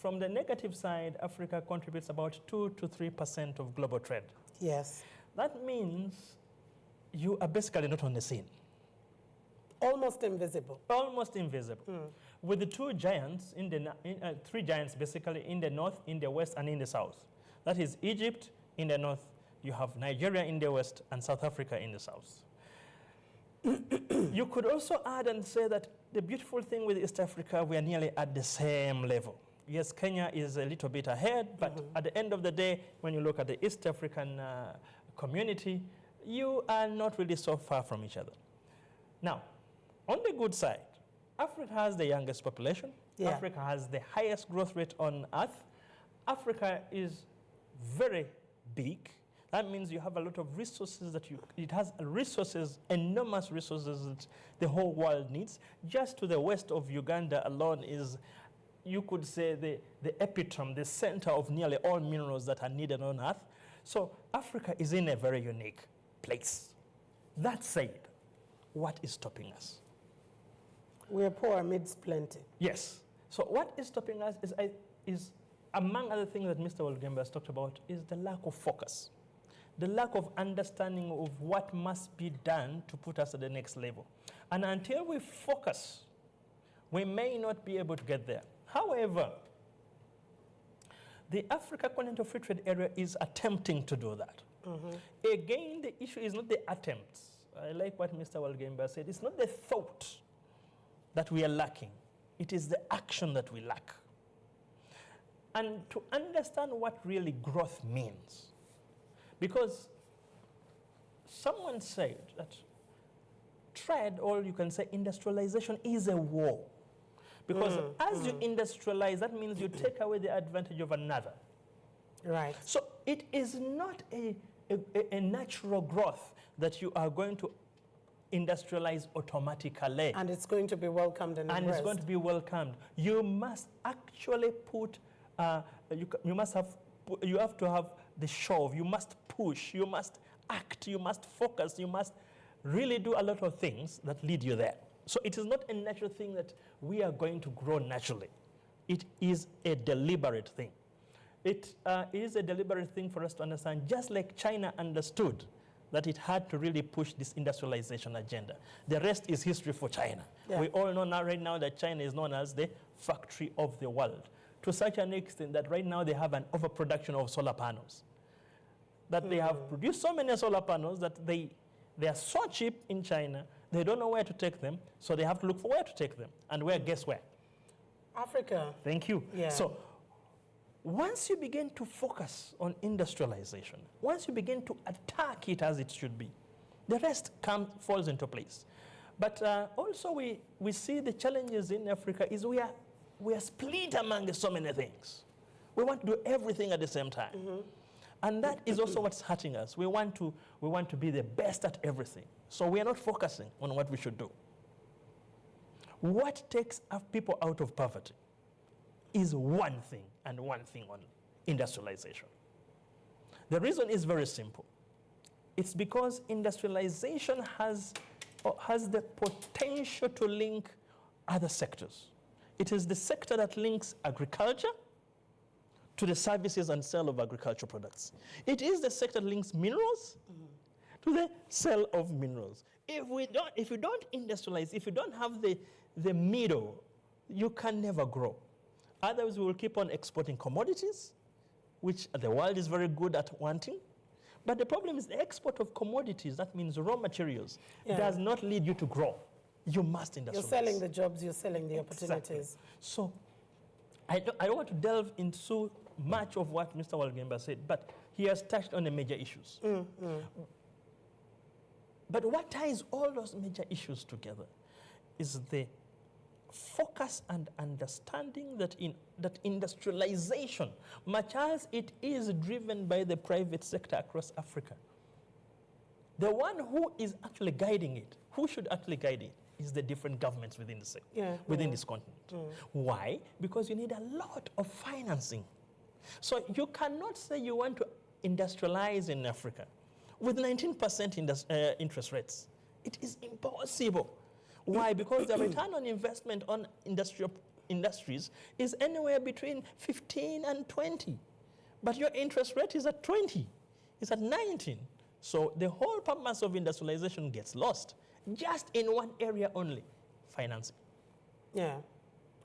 from the negative side, Africa contributes about 2 to 3% of global trade. Yes. That means you are basically not on the scene. Almost invisible. Almost invisible. With the three giants basically in the north, in the west, and in the south. That is Egypt in the north, you have Nigeria in the west, and South Africa in the south. You could also add and say that the beautiful thing with East Africa, we are nearly at the same level. Yes, Kenya is a little bit ahead, but at the end of the day, when you look at the East African community, you are not really so far from each other. Now, on the good side, Africa has the youngest population. Yeah. Africa has the highest growth rate on earth. Africa is very big. That means you have a lot of resources it has resources, enormous resources that the whole world needs. Just to the west of Uganda alone is, you could say, the epitome, the center of nearly all minerals that are needed on earth. So Africa is in a very unique place. That said, what is stopping us? We are poor amidst plenty. Yes. So what is stopping us is among other things that Mr. Walgemba has talked about, is the lack of focus. The lack of understanding of what must be done to put us at the next level. And until we focus, we may not be able to get there. However, the Africa Continental Free Trade Area is attempting to do that. Again, the issue is not the attempts. I like what Mr. Walgemba said. It's not the thought that we are lacking. It is the action that we lack. And to understand what really growth means, because someone said that trade, or you can say industrialization, is a war. Because as you industrialize, that means you take away the advantage of another. Right. So it is not a natural growth that you are going to industrialize automatically. And it's going to be welcomed and embraced. It's going to be welcomed. You must actually put, you have to have the shove, you must push, you must act, you must focus, you must really do a lot of things that lead you there. So it is not a natural thing that we are going to grow naturally. It is a deliberate thing. It is a deliberate thing for us to understand, just like China understood that it had to really push this industrialization agenda. The rest is history for China. Yeah. We all know now, right now, that China is known as the factory of the world, to such an extent that right now they have an overproduction of solar panels. That they have produced so many solar panels that they are so cheap in China, they don't know where to take them, so they have to look for where to take them. And where, guess where? Africa. Thank you. Yeah. So once you begin to focus on industrialization, once you begin to attack it as it should be, the rest falls into place. But also we see the challenges in Africa is we are split among so many things. We want to do everything at the same time. And that is also what's hurting us. We want to be the best at everything. So we are not focusing on what we should do. What takes people out of poverty is one thing and one thing only: industrialization. The reason is very simple. It's because industrialization has the potential to link other sectors. It is the sector that links agriculture to the services and sale of agricultural products. It is the sector that links minerals to the sale of minerals. If you don't industrialize, if you don't have the middle, you can never grow. Otherwise, we will keep on exporting commodities, which the world is very good at wanting. But the problem is the export of commodities, that means raw materials, does not lead you to grow. You must industrialize. You're selling the jobs, you're selling the opportunities. Exactly. So I don't want to delve into much of what Mr. Walgemba said, but he has touched on the major issues. But what ties all those major issues together is the focus and understanding that industrialization, much as it is driven by the private sector across Africa, the one who is actually guiding it, who should actually guide it, is the different governments within this continent. Why? Because you need a lot of financing. So you cannot say you want to industrialize in Africa with 19% interest rates. It is impossible. Why? Because the return on investment on industrial industries is anywhere between 15 and 20. But your interest rate is at 20, it's at 19. So the whole purpose of industrialization gets lost just in one area only, financing. Yeah.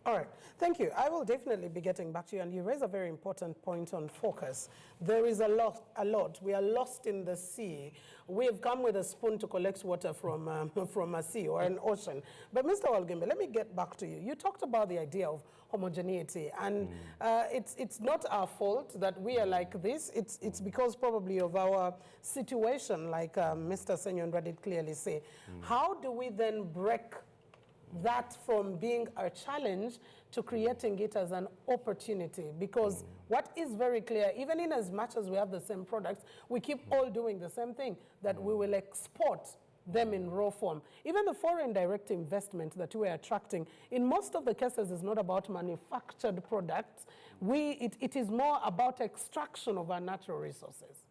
All right. Thank you. I will definitely be getting back to you. And you raise a very important point on focus. There is a lot. We are lost in the sea. We've come with a spoon to collect water from, from a sea or an ocean. But Mr. Walgembe, let me get back to you. You talked about the idea of homogeneity. And it's not our fault that we are like this. It's because probably of our situation, like Mr. Senyondra did clearly say. How do we then break that from being a challenge to creating it as an opportunity? Because what is very clear, even in as much as we have the same products, we keep all doing the same thing, that we will export them in raw form. Even the foreign direct investment that we are attracting, in most of the cases, is not about manufactured products. It is more about extraction of our natural resources.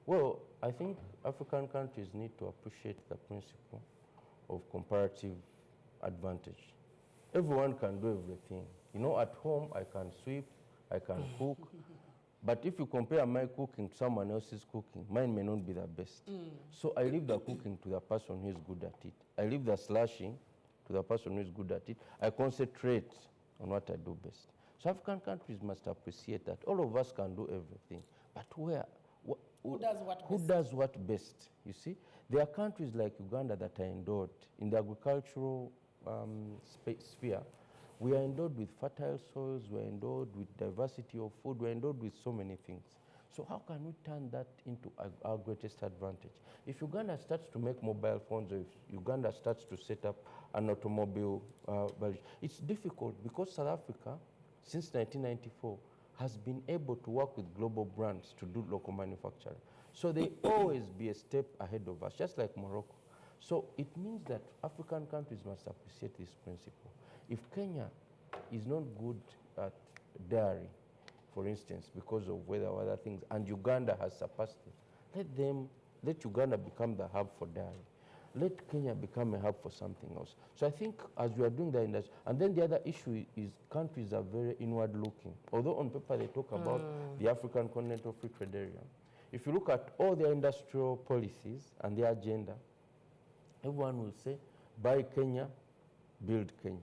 Well, I think African countries need to appreciate the principle of comparative advantage. Everyone can do everything. You know, at home, I can sweep, I can cook, but if you compare my cooking to someone else's cooking, mine may not be the best. So I leave the cooking to the person who is good at it. I leave the slashing to the person who is good at it. I concentrate on what I do best. So African countries must appreciate that all of us can do everything, but who does what best? You see, there are countries like Uganda that are endowed in the agricultural sphere. We are endowed with fertile soils, we are endowed with diversity of food, we are endowed with so many things. So how can we turn that into our greatest advantage? If Uganda starts to make mobile phones, or if Uganda starts to set up an automobile, it's difficult because South Africa, since 1994, has been able to work with global brands to do local manufacturing. So they always be a step ahead of us, just like Morocco. So it means that African countries must appreciate this principle. If Kenya is not good at dairy, for instance, because of weather or other things, and Uganda has surpassed it, let Uganda become the hub for dairy. Let Kenya become a hub for something else. So I think as we are doing that industry, and then the other issue is countries are very inward looking. Although on paper they talk about the African Continental Free Trade Area, if you look at all their industrial policies and their agenda, everyone will say, buy Kenya, build Kenya.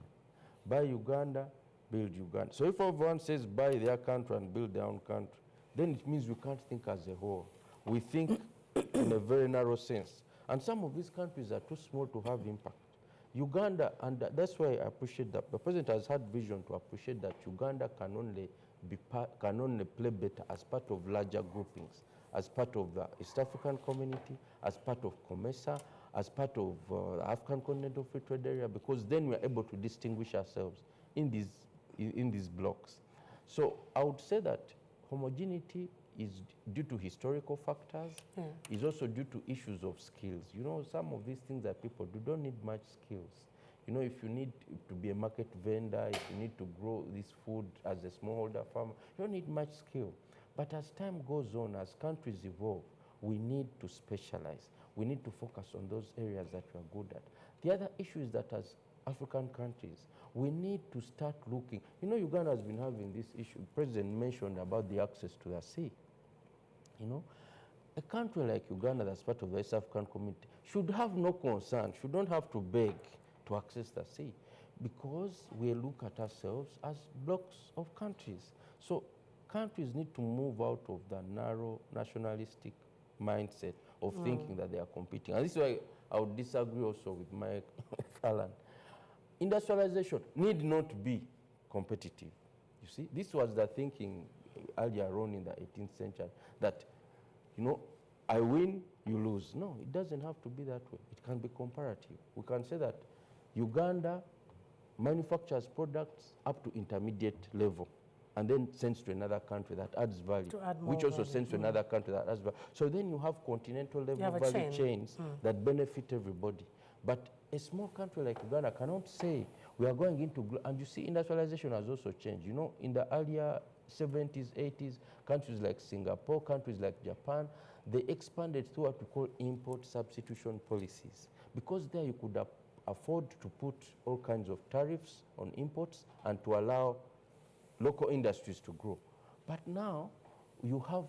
Buy Uganda, build Uganda. So if everyone says buy their country and build their own country, then it means we can't think as a whole. We think in a very narrow sense. And some of these countries are too small to have impact. Uganda, and that's why I appreciate that. The president has had vision to appreciate that Uganda can only play better as part of larger groupings, as part of the East African community, as part of COMESA, as part of the African Continental Free Trade Area, because then we're able to distinguish ourselves in these blocks. So I would say that homogeneity is due to historical factors, is also due to issues of skills. You know, some of these things that people do don't need much skills. You know, if you need to be a market vendor, if you need to grow this food as a smallholder farmer, you don't need much skill. But as time goes on, as countries evolve, we need to specialize. We need to focus on those areas that we are good at. The other issue is that as African countries, we need to start looking. You know, Uganda has been having this issue. The president mentioned about the access to the sea. You know, a country like Uganda that's part of the East African community should have no concern, should not have to beg to access the sea, because we look at ourselves as blocks of countries. So countries need to move out of the narrow nationalistic mindset of thinking that they are competing. And this is why I would disagree also with Mike Fallon. Industrialization need not be competitive. You see, this was the thinking earlier on in the 18th century, that, you know, I win, you lose. No, it doesn't have to be that way. It can be comparative. We can say that Uganda manufactures products up to intermediate level and then sends to another country that adds value, which also sends to another country that adds value. So then you have continental level value chains that benefit everybody. But a small country like Uganda cannot say we are going into, and you see industrialization has also changed. You know, in the earlier 70s, 80s, countries like Singapore, countries like Japan, they expanded through what we call import substitution policies. Because there you could afford to put all kinds of tariffs on imports and to allow local industries to grow. But now you have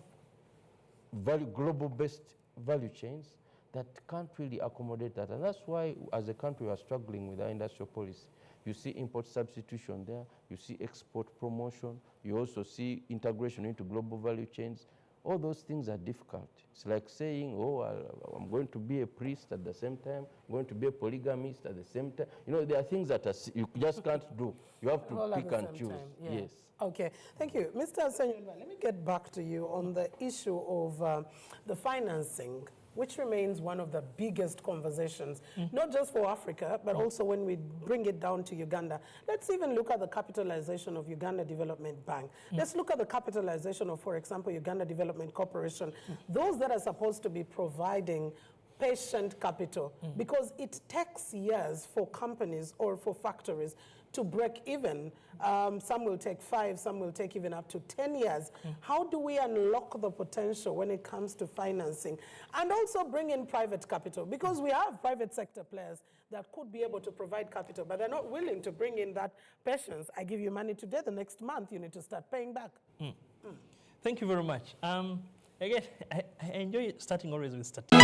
global-based value chains that can't really accommodate that. And that's why, as a country, we are struggling with our industrial policy. You see import substitution there, you see export promotion, you also see integration into global value chains. All those things are difficult. It's like saying, oh, I'm going to be a priest at the same time, I'm going to be a polygamist at the same time. You know, there are things that you just can't do. You have to pick and choose. Yeah. Yes. Okay, thank you. Mr. Senyonwa, let me get back to you on the issue of the financing, which remains one of the biggest conversations, not just for Africa, but also when we bring it down to Uganda. Let's even look at the capitalization of Uganda Development Bank. Let's look at the capitalization of, for example, Uganda Development Corporation, those that are supposed to be providing patient capital, because it takes years for companies or for factories to break even. Some will take 5, some will take even up to 10 years. How do we unlock the potential when it comes to financing? And also bring in private capital, because we have private sector players that could be able to provide capital, but they're not willing to bring in that patience. I give you money today, the next month you need to start paying back. Thank you very much. Again, I enjoy starting always with statistics.